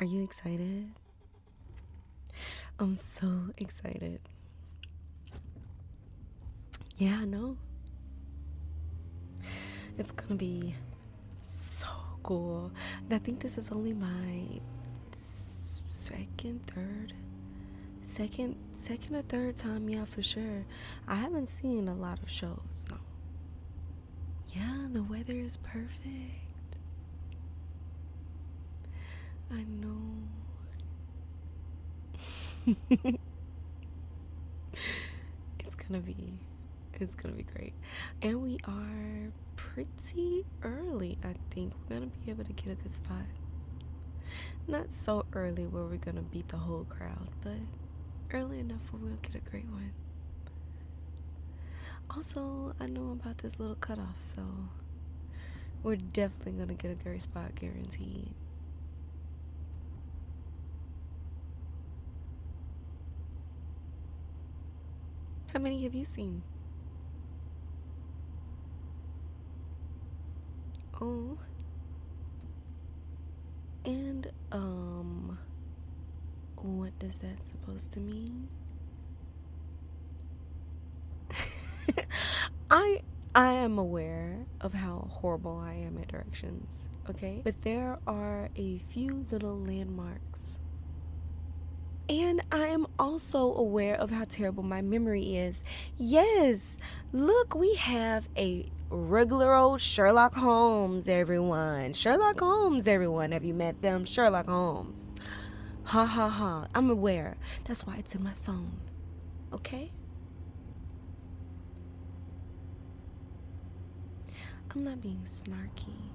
Are you excited? I'm so excited. Yeah, I know. It's gonna be so cool. And I think this is only my second or third time, yeah, for sure. I haven't seen a lot of shows, no. Yeah, the weather is perfect. I know. It's gonna be great. And we are pretty early. I think we're gonna be able to get a good spot. Not so early where we're gonna beat the whole crowd, but early enough where we'll get a great one. Also, I know about this little cutoff, so we're definitely gonna get a great spot, guaranteed. How many have you seen? Oh. And, what does that supposed to mean? I am aware of how horrible I am at directions, okay? But there are a few little landmarks. And I am also aware of how terrible my memory is. Yes, look, we have a regular old Sherlock Holmes, everyone. Sherlock Holmes, everyone. Have you met them? Sherlock Holmes. Ha ha ha. I'm aware. That's why it's in my phone. Okay? I'm not being snarky.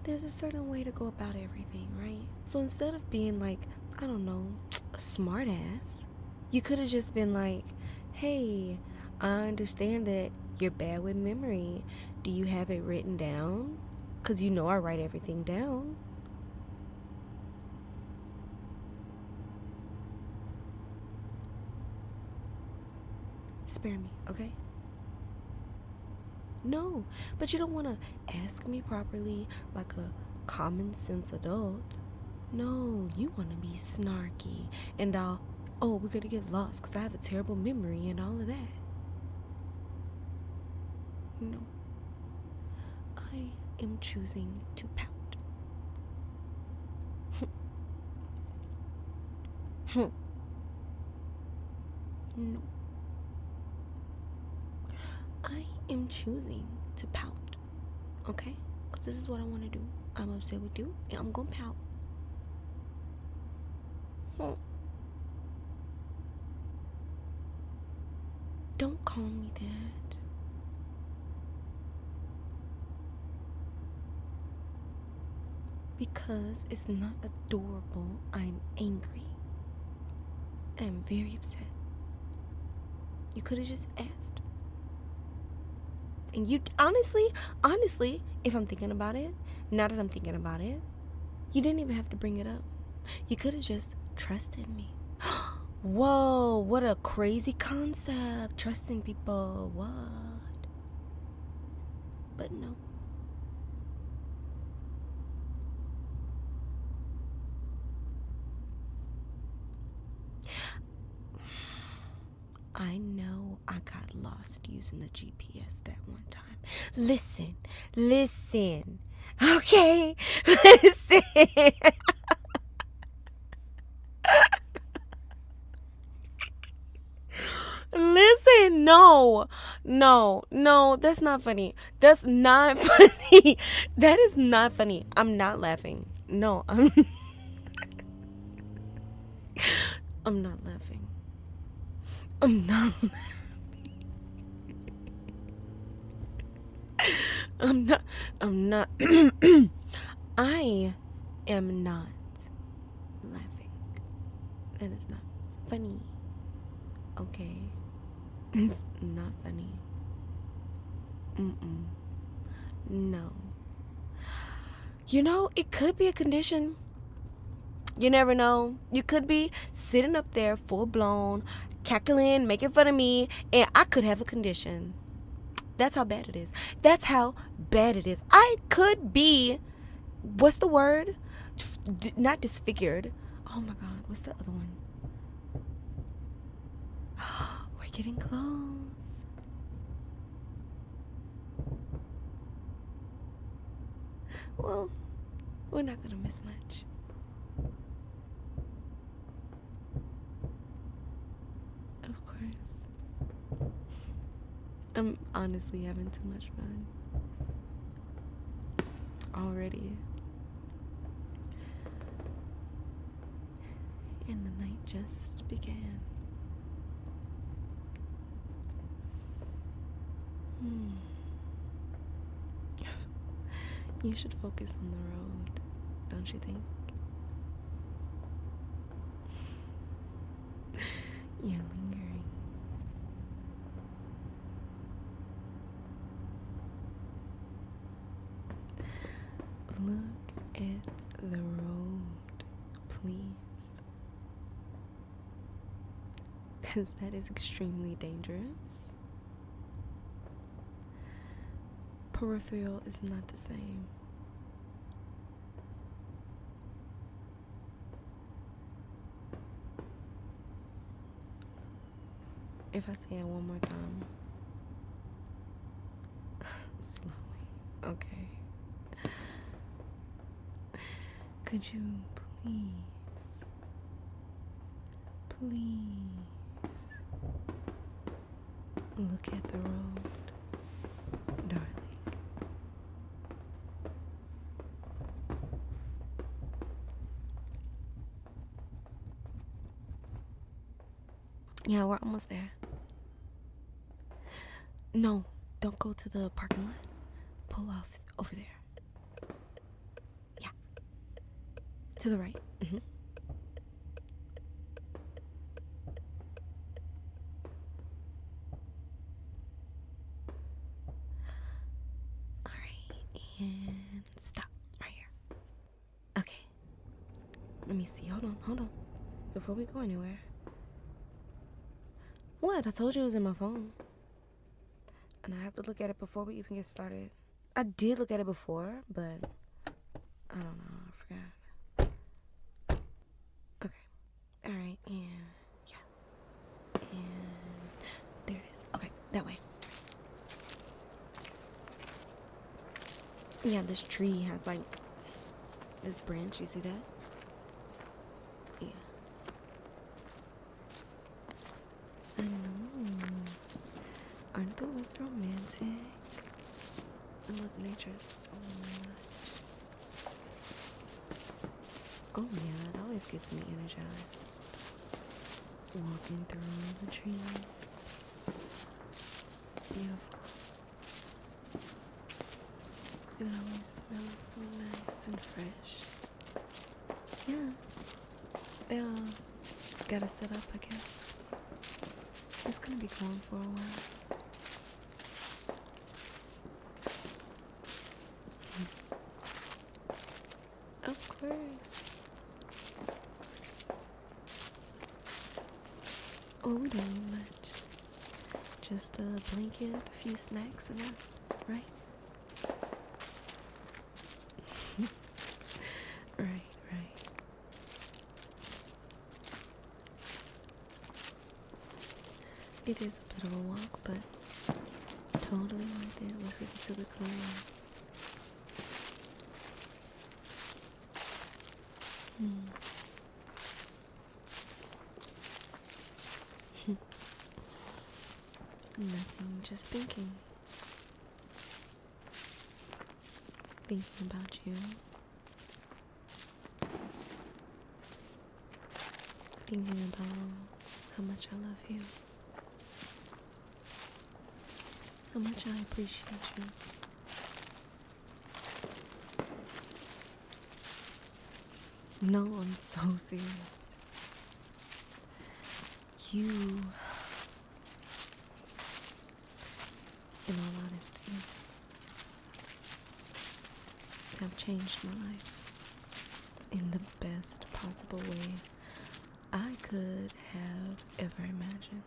There's a certain way to go about everything, right? So instead of being like, I don't know, a smart ass, you could have just been like, hey, I understand that you're bad with memory. Do you have it written down? Because you know I write everything down. Spare me, okay? No, but you don't want to ask me properly like a common sense adult. No, you want to be snarky and we're going to get lost because I have a terrible memory and all of that. No, I am choosing to pout. No. I am choosing to pout, okay? Because this is what I want to do. I'm upset with you, and I'm going to pout. Don't call me that. Because it's not adorable, I'm angry. I'm very upset. You could have just asked. And you, honestly, if I'm thinking about it, now that I'm thinking about it, you didn't even have to bring it up. You could have just trusted me. Whoa, what a crazy concept. Trusting people, what? But no. I know I got lost using the GPS that one time. Listen. Okay? Listen. Listen, no, that's not funny. That's not funny. That is not funny. I'm not laughing. No, I'm not laughing. I'm not I'm not I am not laughing. That is not funny. Okay? It's not funny. No. You know, it could be a condition. You never know. You could be sitting up there full blown, cackling, making fun of me, and I could have a condition. That's how bad it is. I could be, what's the word? not disfigured. Oh my god, what's the other one? We're getting close. Well, we're not gonna miss much. Of course. I'm honestly having too much fun already. And the night just began. You should focus on the road, don't you think? You're lingering. Look at the road, please. Because that is extremely dangerous. Peripheral is not the same. If I say it one more time, slowly, okay? Could you please look at the road, darling? Yeah, we're almost there. No, don't go to the parking lot. Pull off over there. Yeah. To the right. Alright, and stop right here. Okay. Let me see. Hold on. Before we go anywhere. What? I told you it was in my phone. And I have to look at it before we even get started. I did look at it before, but I don't know. I forgot. Okay. Alright, and yeah. And there it is. Okay, that way. Yeah, this tree has like this branch. You see that? Yeah. I know. Aren't the woods romantic? I love nature so much. Oh yeah, it always gets me energized. Walking through the trees. It's beautiful. It always smells so nice and fresh. Yeah. They all gotta set up, I guess. It's gonna be going for a while. Of course. Oh, we don't need much. Just a blanket, a few snacks, and us, right? Right. It is a bit of a walk, but totally worth it. Let's get to the clearing. Nothing, just thinking. Thinking about you. Thinking about how much I love you. How much I appreciate you. No, I'm so serious. You, in all honesty, have changed my life in the best possible way I could have ever imagined.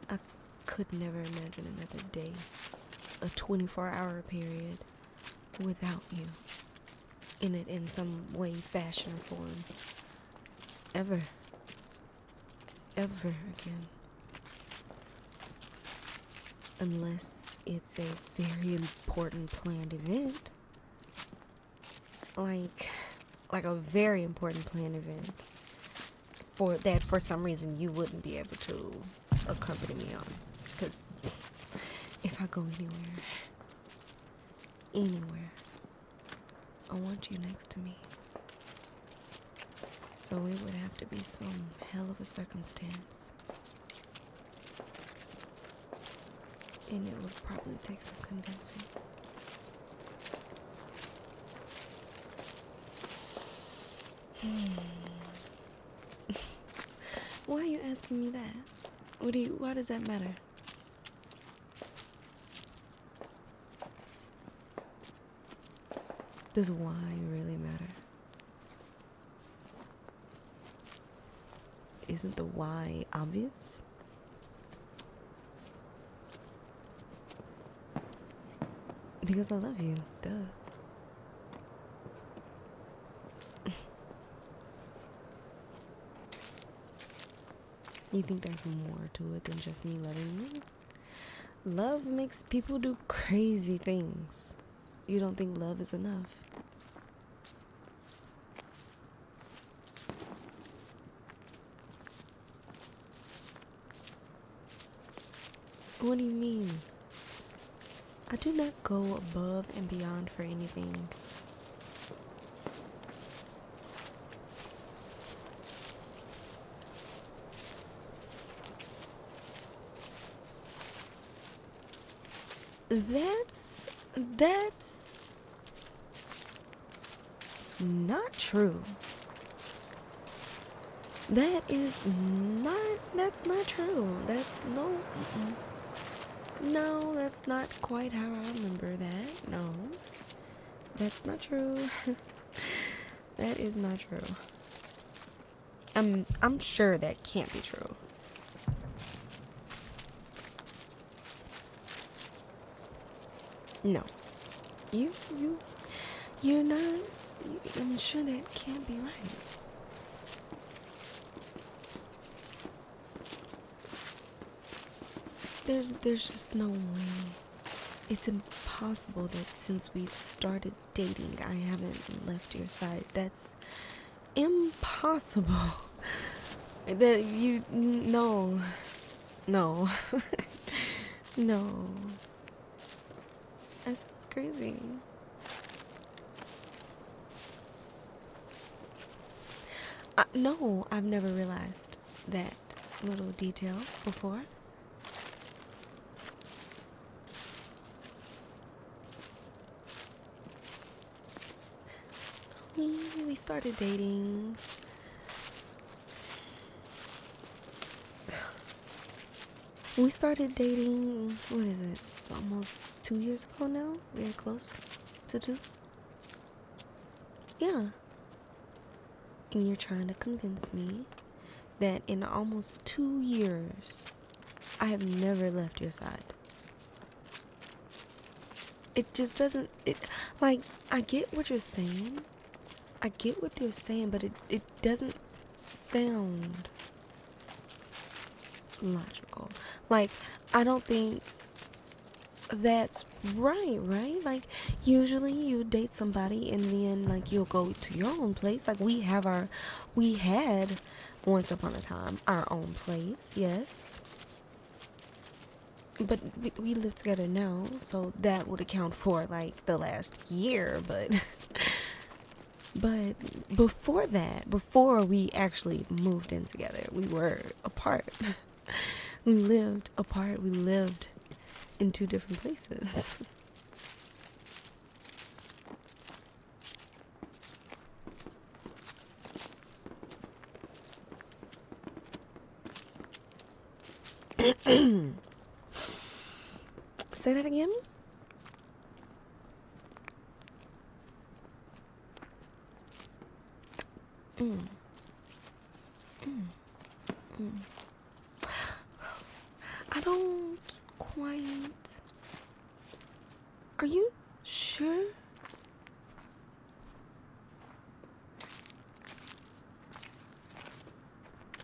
I could never imagine another day, a 24-hour period, without you in some way, fashion, or form. Ever. Ever again. Unless it's a very important planned event. Like a very important planned event. For some reason you wouldn't be able to accompany me on. Because if I go anywhere, I want you next to me. So it would have to be some hell of a circumstance. And it would probably take some convincing. Why are you asking me that? Why does that matter? Does why really matter? Isn't the why obvious? Because I love you, duh. You think there's more to it than just me loving you? Love makes people do crazy things. You don't think love is enough? What do you mean? I do not go above and beyond for anything. That's not true. That's not true. No, that's not quite how I remember that. No, that's not true. That is not true. I'm sure that can't be true. No. You're not. I'm sure that can't be right. There's just no way. It's impossible that since we've started dating, I haven't left your side. That's impossible. That you, no. No. No. That sounds crazy. No, I've never realized that little detail before. We started dating. We started dating, what is it, almost 2 years ago now? Very close to 2. Yeah. And you're trying to convince me that in almost 2 years, I have never left your side. It just doesn't, I get what you're saying. I get what you're saying, but it doesn't sound logical. I don't think that's right? Like, usually you date somebody and then, you'll go to your own place. We had, once upon a time, our own place, yes. But we live together now, so that would account for, the last year, but... But before that, before we actually moved in together, we were apart. We lived apart. We lived in 2 different places. Say that again? I don't quite... Are you sure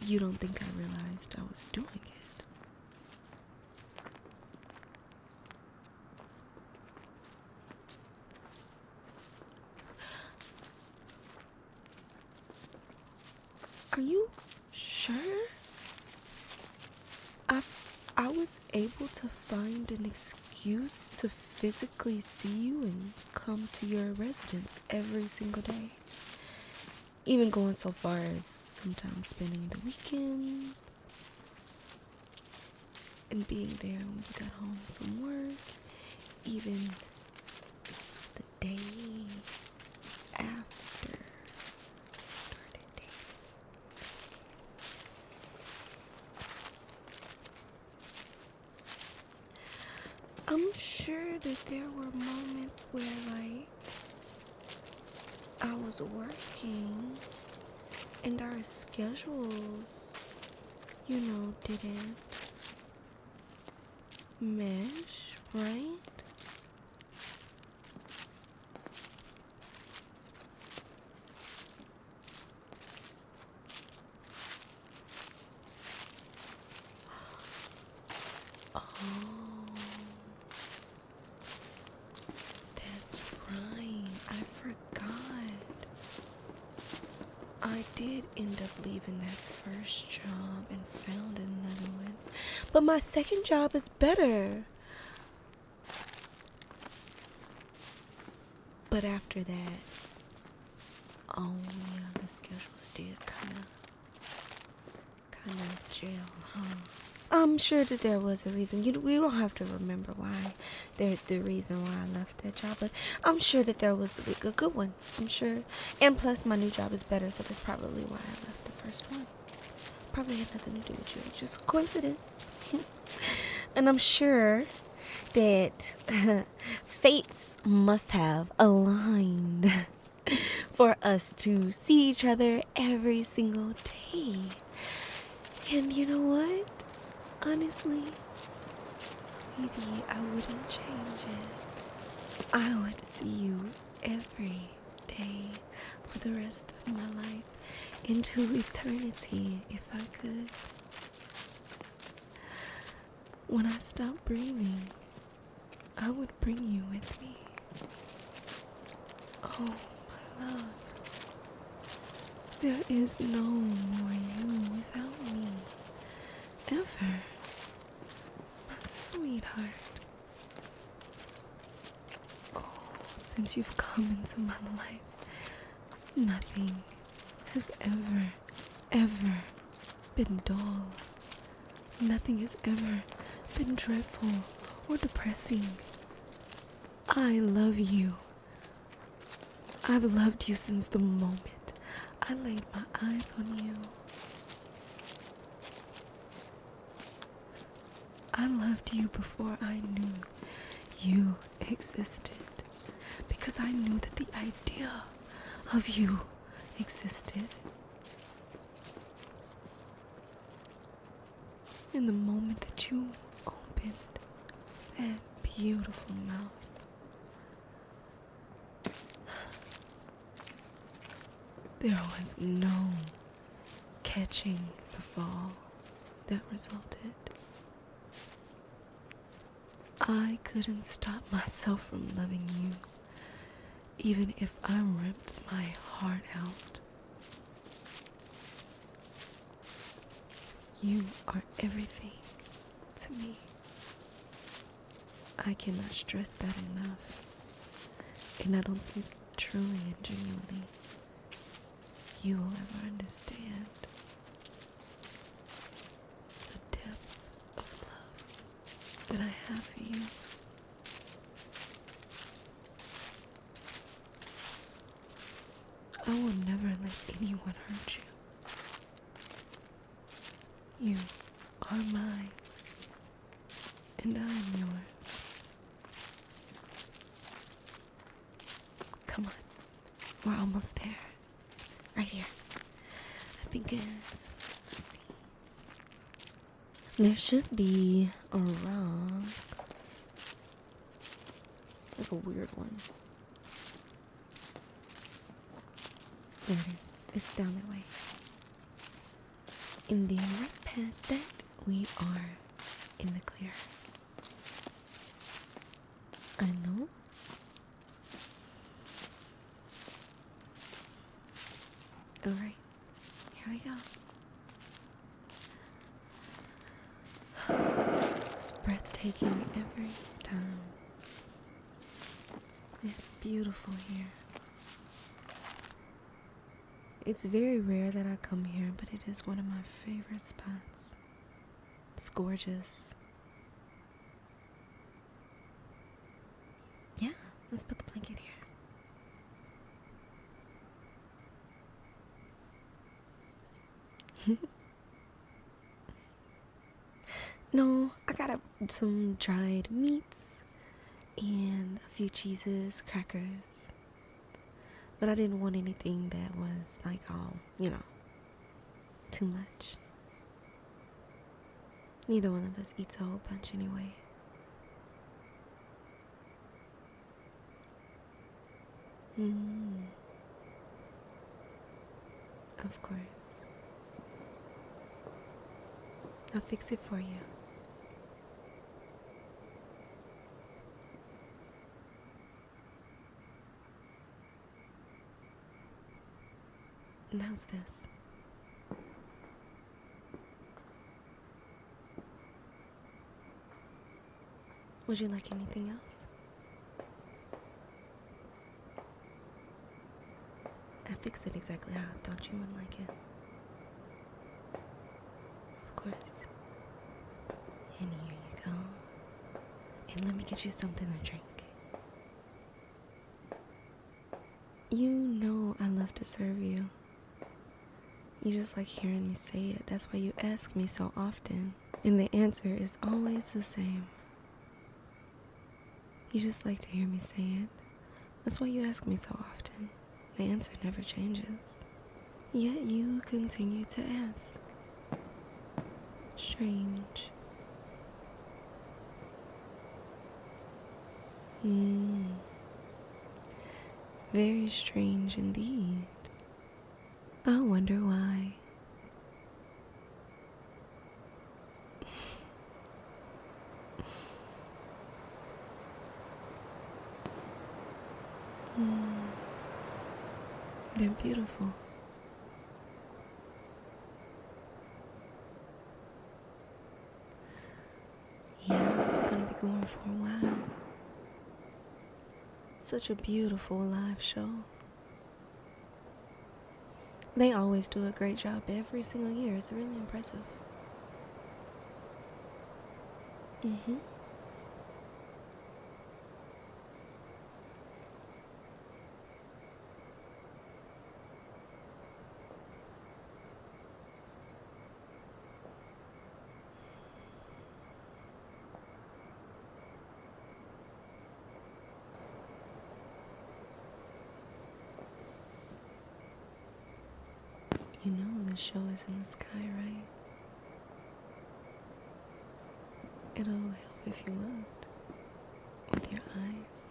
You don't think I realized I was doing it? Are you sure? I was able to find an excuse to physically see you and come to your residence every single day. Even going so far as sometimes spending the weekends and being there when you got home from work, even the day after we started dating. I'm sure that there were moments where, like, I was working and our schedules, didn't mesh, right? Oh, that's right. I forgot. I did end up leaving that first job and found another one. But my second job is better. But after that, oh yeah, the schedules did kind of jail, huh? I'm sure that there was a reason. We don't have to remember why, the reason why I left that job, but I'm sure that there was a good one. I'm sure, and plus my new job is better, so that's probably why I left the first one. Probably had nothing to do with you. It's just a coincidence. And I'm sure that fates must have aligned for us to see each other every single day. And you know what? Honestly, sweetie, I wouldn't change it. I would see you every day for the rest of my life, into eternity, if I could. When I stop breathing, I would bring you with me. Oh, my love. There is no more you without me. Ever. My sweetheart. Oh, since you've come into my life, nothing has ever been dull. Nothing has ever been dreadful or depressing. I love you. I've loved you since the moment I laid my eyes on you. I loved you before I knew you existed, because I knew that the idea of you existed. In the moment that you opened that beautiful mouth, there was no catching the fall that resulted. I couldn't stop myself from loving you, even if I ripped my heart out. You are everything to me. I cannot stress that enough. And I don't think truly and genuinely you will ever understand the depth of love that I have for you. I will never let anyone hurt you. You are mine, and I am yours. Come on, we're almost there. Right here. I think it's, let's see. There should be a rock. Like a weird one. There it is. It's down that way. And then right past that, we are in the clear. I know. Alright, here we go. It's breathtaking every time. It's beautiful here. It's very rare that I come here, but it is one of my favorite spots. It's gorgeous. Yeah, let's put the blanket here. No, I got some dried meats and a few cheeses, crackers. But I didn't want anything that was like all, too much. Neither one of us eats a whole bunch anyway. Of course. I'll fix it for you. And how's this? Would you like anything else? I fixed it exactly how I thought you would like it. Of course. And here you go. And let me get you something to drink. You know I love to serve you. You just like hearing me say it. That's why you ask me so often. And the answer is always the same. You just like to hear me say it. That's why you ask me so often. The answer never changes. Yet you continue to ask. Strange. Very strange indeed. I wonder why. They're beautiful. Yeah, it's gonna be going for a while. Such a beautiful live show. They always do a great job every single year. It's really impressive. You know the show is in the sky, right? It'll help if you looked with your eyes.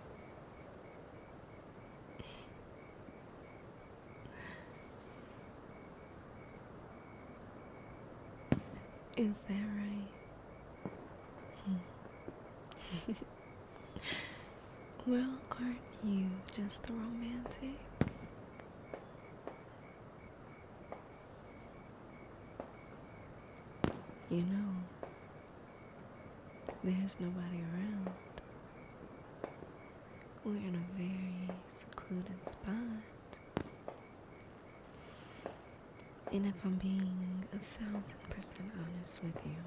Is that right? Well, aren't you just romantic? You know, there's nobody around. We're in a very secluded spot. And if I'm being 1,000% honest with you,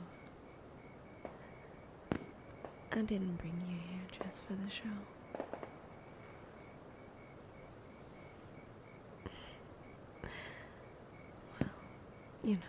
I didn't bring you here just for the show. Well, you know.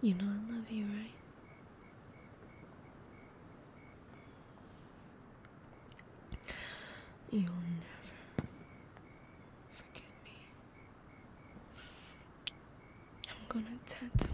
You know I love you, right? You'll never forget me. I'm gonna tattoo